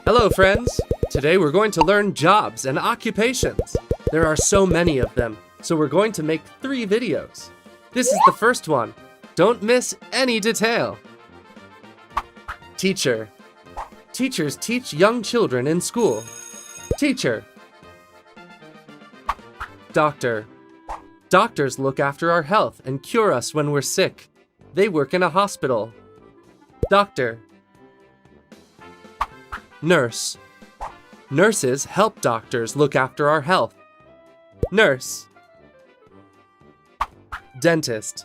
Hello friends! Today we're going to learn jobs and occupations. There are so many of them, so we're going to make 3 videos. This is the first one. Don't miss any detail. Teacher. Teachers teach young children in school. Teacher. Doctor. Doctors look after our health and cure us when we're sick. They work in a hospital. Doctor. Nurse. Nurses help doctors look after our health. Nurse. Dentist.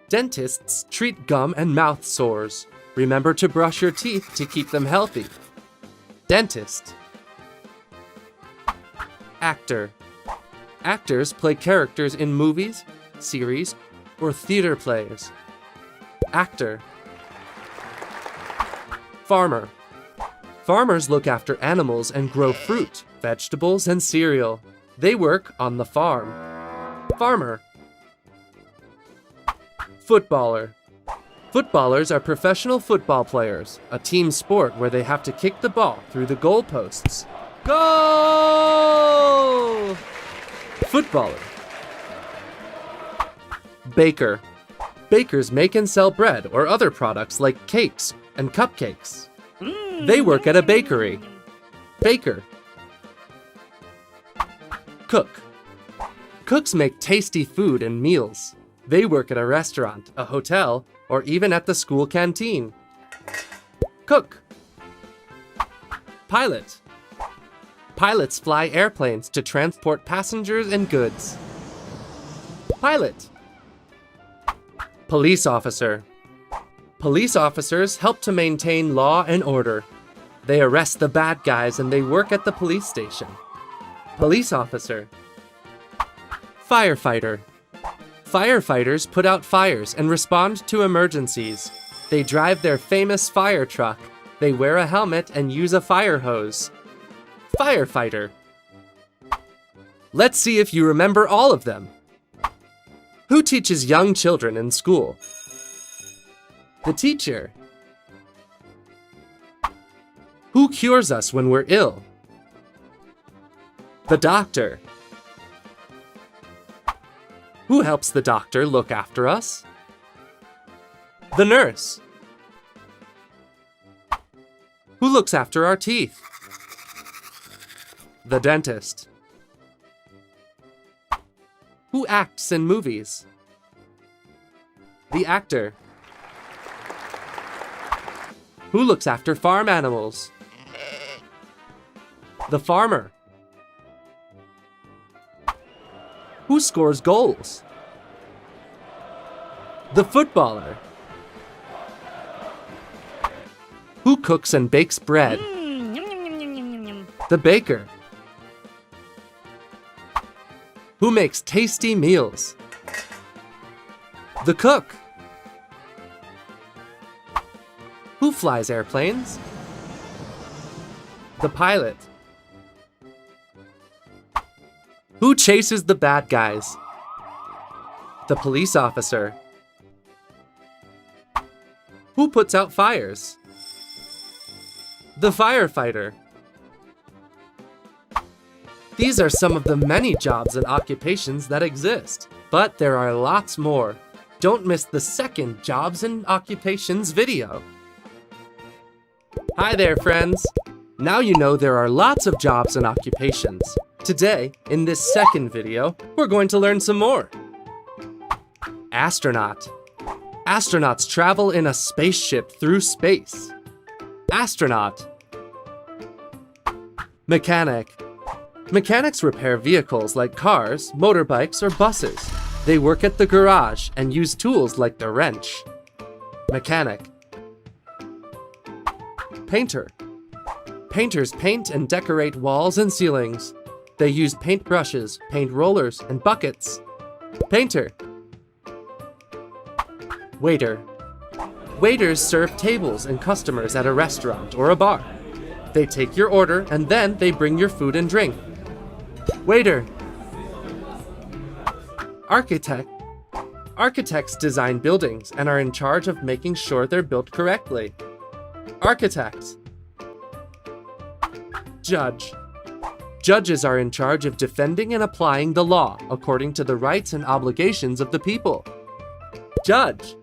Dentists treat gum and mouth sores. Remember to brush your teeth to keep them healthy. Dentist. Actor. Actors play characters in movies, series, or theater plays. Actor. Farmer. Farmers look after animals and grow fruit, vegetables, and cereal. They work on the farm. Farmer. Footballer. Footballers are professional football players, a team sport where they have to kick the ball through the goalposts. Goal! Footballer. Baker. Bakers make and sell bread or other products like cakes and cupcakes. They work at a bakery. Baker. Cook. Cooks make tasty food and meals. They work at a restaurant, a hotel, or even at the school canteen. Cook. Pilot. Pilots fly airplanes to transport passengers and goods. Pilot. Police officer. Police officers help to maintain law and order. They arrest the bad guys and they work at the police station. Police officer. Firefighter. Firefighters put out fires and respond to emergencies. They drive their famous fire truck. They wear a helmet and use a fire hose. Firefighter. Let's see if you remember all of them. Who teaches young children in school? The teacher. Who cures us when we're ill? The doctor. Who helps the doctor look after us? The nurse. Who looks after our teeth? The dentist. Who acts in movies? The actor. Who looks after farm animals? The farmer. Who scores goals? The footballer. Who cooks and bakes bread? The baker. Who makes tasty meals? The cook. Who flies airplanes? The pilot. Who chases the bad guys? The police officer. Who puts out fires? The firefighter. These are some of the many jobs and occupations that exist, but there are lots more. Don't miss the second Jobs and Occupations video. Hi there, friends! Now you know there are lots of jobs and occupations. Today, in this second video, we're going to learn some more. Astronaut. Astronauts travel in a spaceship through space. Astronaut. Mechanic. Mechanics repair vehicles like cars, motorbikes, or buses. They work at the garage and use tools like the wrench. Mechanic. Painter. Painters paint and decorate walls and ceilings. They use paint brushes, paint rollers, and buckets. Painter. Waiter. Waiters serve tables and customers at a restaurant or a bar. They take your order and then they bring your food and drink. Waiter. Architect. Architects design buildings and are in charge of making sure they're built correctly. Architect. Judge. Judges are in charge of defending and applying the law according to the rights and obligations of the people. Judge.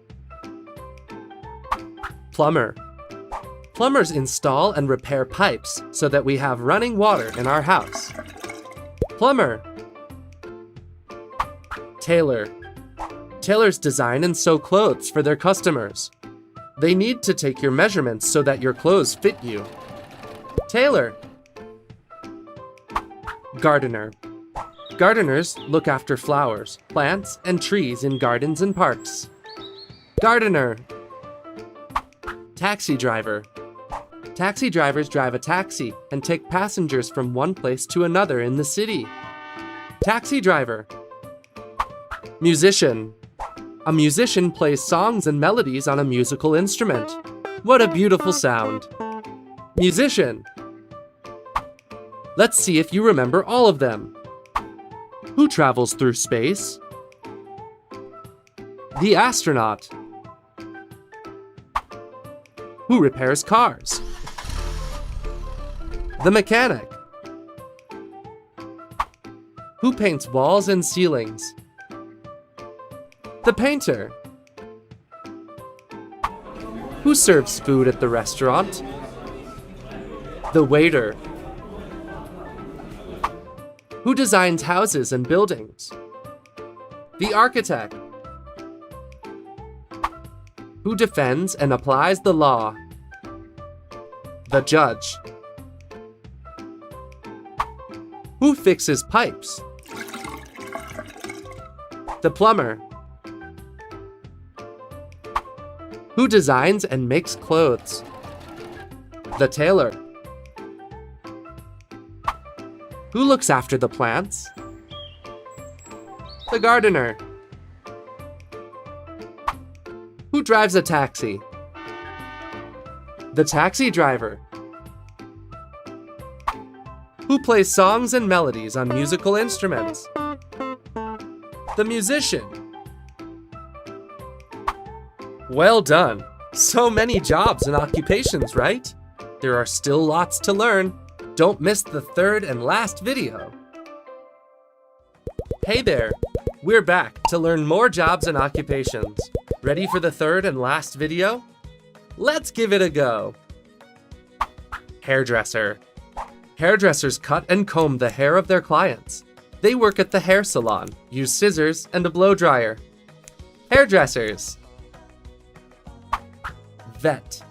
Plumber. Plumbers install and repair pipes so that we have running water in our house. Plumber. Tailor. Tailors design and sew clothes for their customers. They need to take your measurements so that your clothes fit you. Tailor. Gardener. Gardeners look after flowers, plants, and trees in gardens and parks. Gardener. Taxi driver. Taxi drivers drive a taxi and take passengers from one place to another in the city. Taxi driver. Musician. A musician plays songs and melodies on a musical instrument. What a beautiful sound. Musician. Let's see if you remember all of them. Who travels through space? The astronaut. Who repairs cars? The mechanic. Who paints walls and ceilings? The painter. Who serves food at the restaurant? The waiter. Who designs houses and buildings? The architect. Who defends and applies the law? The judge. Who fixes pipes? The plumber. Who designs and makes clothes? The tailor. Who looks after the plants? The gardener. Who drives a taxi? The taxi driver. Who plays songs and melodies on musical instruments? The musician. Well done! So many jobs and occupations, right? There are still lots to learn. Don't miss the third and last video. Hey there! We're back to learn more jobs and occupations. Ready for the third and last video? Let's give it a go. Hairdresser. Hairdressers cut and comb the hair of their clients. They work at the hair salon, use scissors and a blow dryer. Hairdressers. Vet.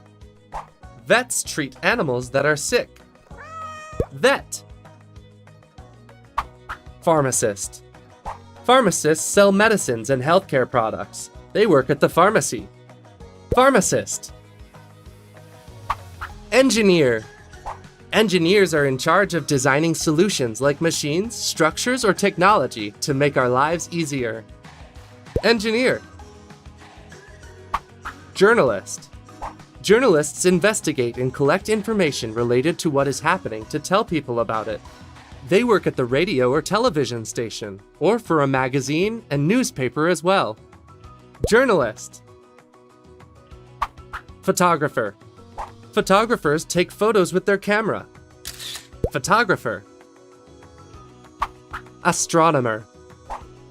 Vets treat animals that are sick. Vet. Pharmacist. Pharmacists sell medicines and healthcare products. They work at the pharmacy. Pharmacist. Engineer. Engineers are in charge of designing solutions like machines, structures, or technology to make our lives easier. Engineer. Journalist. Journalists investigate and collect information related to what is happening to tell people about it. They work at the radio or television station, or for a magazine and newspaper as well. Journalist. Photographer. Photographers take photos with their camera. Photographer. Astronomer.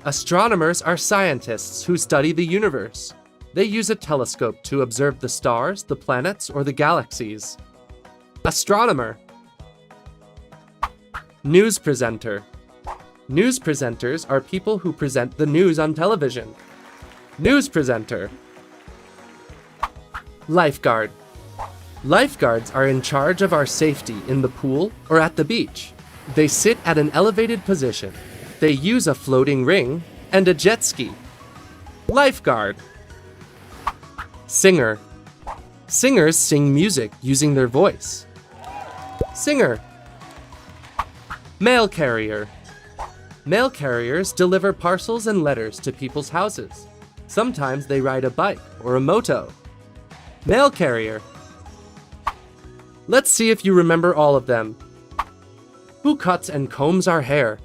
Astronomers are scientists who study the universe. They use a telescope to observe the stars, the planets, or the galaxies. Astronomer. News presenter. News presenters are people who present the news on television. News presenter. Lifeguard. Lifeguards are in charge of our safety in the pool or at the beach. They sit at an elevated position. They use a floating ring and a jet ski. Lifeguard. Singer. Singers sing music using their voice. Singer. Mail carrier. Mail carriers deliver parcels and letters to people's houses. Sometimes they ride a bike or a moto. Mail carrier. Let's see if you remember all of them. Who cuts and combs our hair?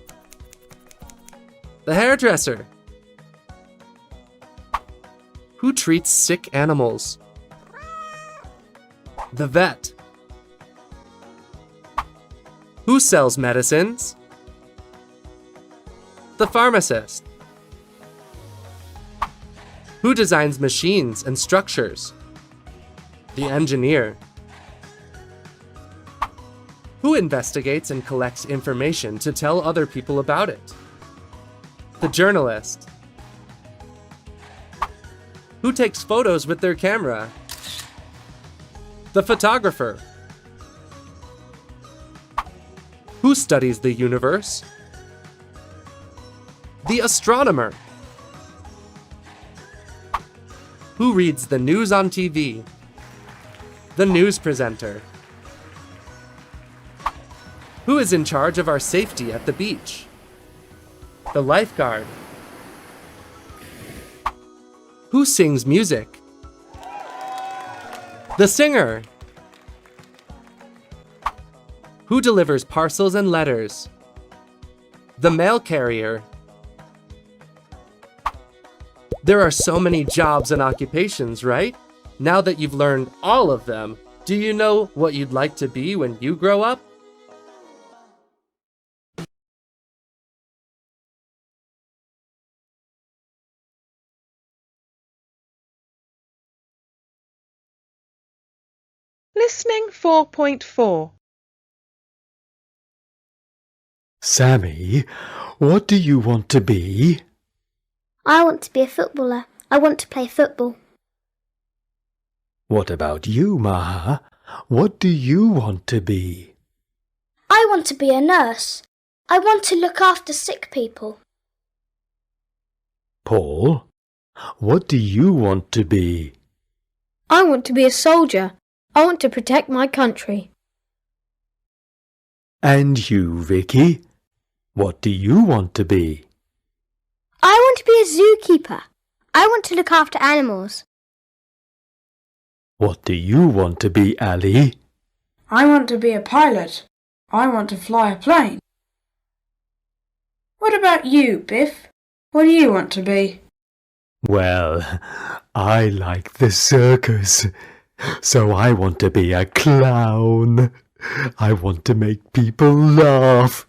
The hairdresser. Who treats sick animals? The vet. sells medicines? The pharmacist. Who designs machines and structures? The engineer. Who investigates and collects information to tell other people about it? The journalist. Who takes photos with their camera? The photographer. Who studies the universe? The astronomer. Who reads the news on TV? The news presenter. Who is in charge of our safety at the beach? The lifeguard. Who sings music? The singer. Who delivers parcels and letters? The mail carrier. There are so many jobs and occupations, right? Now that you've learned all of them, do you know what you'd like to be when you grow up? Listening 4.4. Sammy, what do you want to be? I want to be a footballer. I want to play football. What about you, Maha? What do you want to be? I want to be a nurse. I want to look after sick people. Paul, what do you want to be? I want to be a soldier. I want to protect my country. And you, Vicky, what do you want to be? I want to be a zookeeper. I want to look after animals. What do you want to be, Ali? I want to be a pilot. I want to fly a plane. What about you, Biff? What do you want to be? Well, I like the circus, so I want to be a clown. I want to make people laugh.